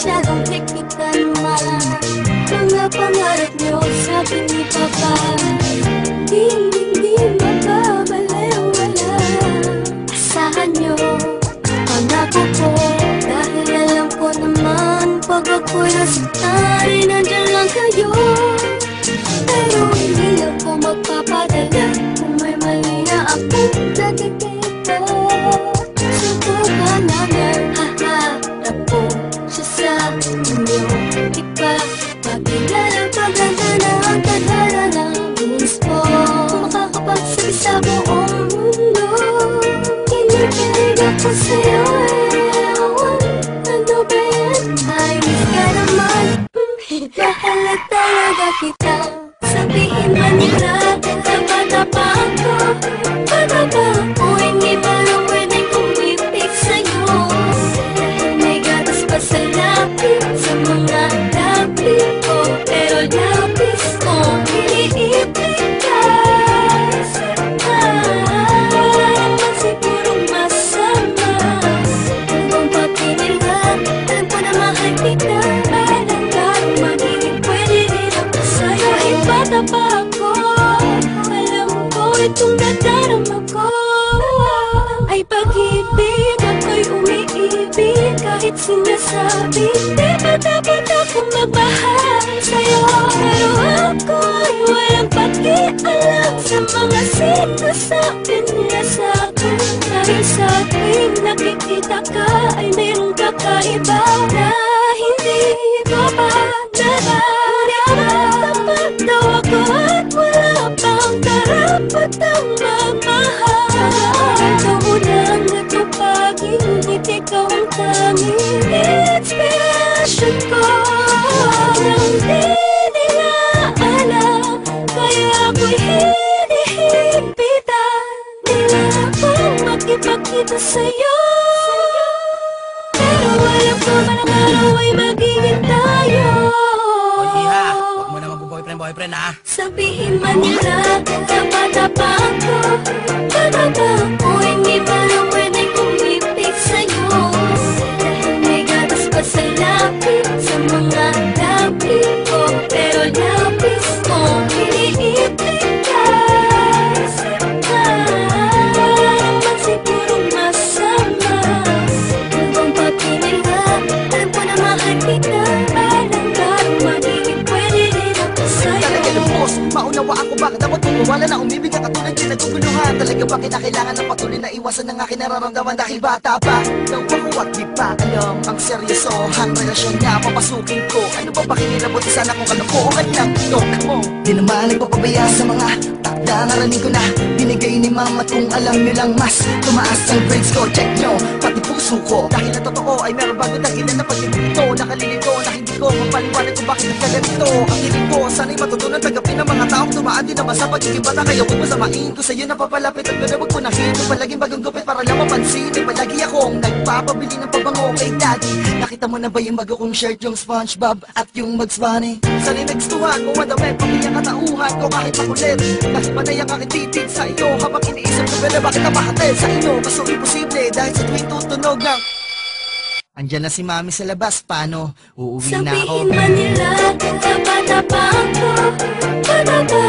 masyadong teknika naman. Mga pangarap nyo sa akin ni Papa, hindi makabalewala. Asahan nyo, pangako ko, dahil alam ko naman pag ako'y nasaktan, nandyan lang kayo. Pero hindi ako magpapadala kung may mali na akong nakikita. Subukan namin, haharap ko siya sa inyo. Di ba pagkilala, paganda na ang tadhana ng gusto. Kung makakapagsabi sa buong mundo, kinikilig ako sa'yo. Ano ba yan? Ay, miss ka naman. Mahal talaga kita. Sabihin man nila, bata pa ako. Bata pa ako, hindi pa lang pwedeng kumipik sa'yo. Dahil may gatas pa sa lapis, sa mga lapis ko. Pero lapis ko, iniipit ka. Wala naman sigurong masama. Kung papinil ka, alam ko na mahal kita. Bata pa ako, alam ko itong nadarama ko ay pag-ibig, ako'y umiibig kahit sinasabi. Di ba dapat akong magmahal sa'yo? Pero ako'y walang pakialam sa mga sinasabi nila sa'kin. Dahil sa tuwing nakikita ka ay mayroong kakaiba na hindi ko pa nararamdaman. Daw ako at wala pang karapatang magmahal. Ikaw mo lang nagpapagingit, ikaw ang tanging inspiration ko. Nang di nila alam, kaya ako'y hinihipitan nila akong makipagkita sa'yo. Pero alam ko man ang araw ay magiging tayo. Boyfriend ha? Sabihin man nila, bata pa ako. Bata pa ako, hindi pa lang pwedeng kumipik sa'yo. Dahil may gatas pa sa lapis, sa mga lapis ko. Pero lapis ko, iniipit ka. Wala naman sigurong masama. Kung papinil ka, alam ko na mahal kita. Alam ka, magiging pwede rin ako sa'yo. Maunawa ako bakit dapat wala na umibig at katulad yung naguguluhan. Talaga ba kinakailangan ng patuloy na iwasan ng aking nararamdaman dahil bata pa daw ako at di pa alam ang seryosohan relasyon niya papasukin ko. Ano ba pakinilabot sana kung kalokohan lang ito mo? Di naman nagpapabaya sa mga takda naraning ko na binigay ni mama. Kung alam nyo lang mas tumaas ang grades ko, check nyo pati puso ko. Dahil na totoo ay meron bago dahilan na pag-ibito. Nakalilito na hindi ko mapaliwanag kung bakit nagkaganito. Ang hiling ko sana'y matutunan tagapin ng mga taong tumaan din naman sa pagiging bata. Kaya huwag masamain ko sa'yo na papalapit at gano'n huwag punahin ko palaging bagong gupit para lang mapansin. Ay palagi akong nagpapabili ng pabango kay daddy. Nakita mo na ba yung bago kong shirt, yung SpongeBob at yung Bugs Bunny? Sana'y nagstuhan kung madami pamilya katauhan ko kahit makulit. Dahil panay ang aking titig sa iyo habang iniisip ko pala bakit napahatid sa inyo. Kaso imposible dahil sa tuwing tutunog ng andyan na si mami sa labas, paano? Uuwi na ako. Sabihin man nila, bata pa ako. Bata pa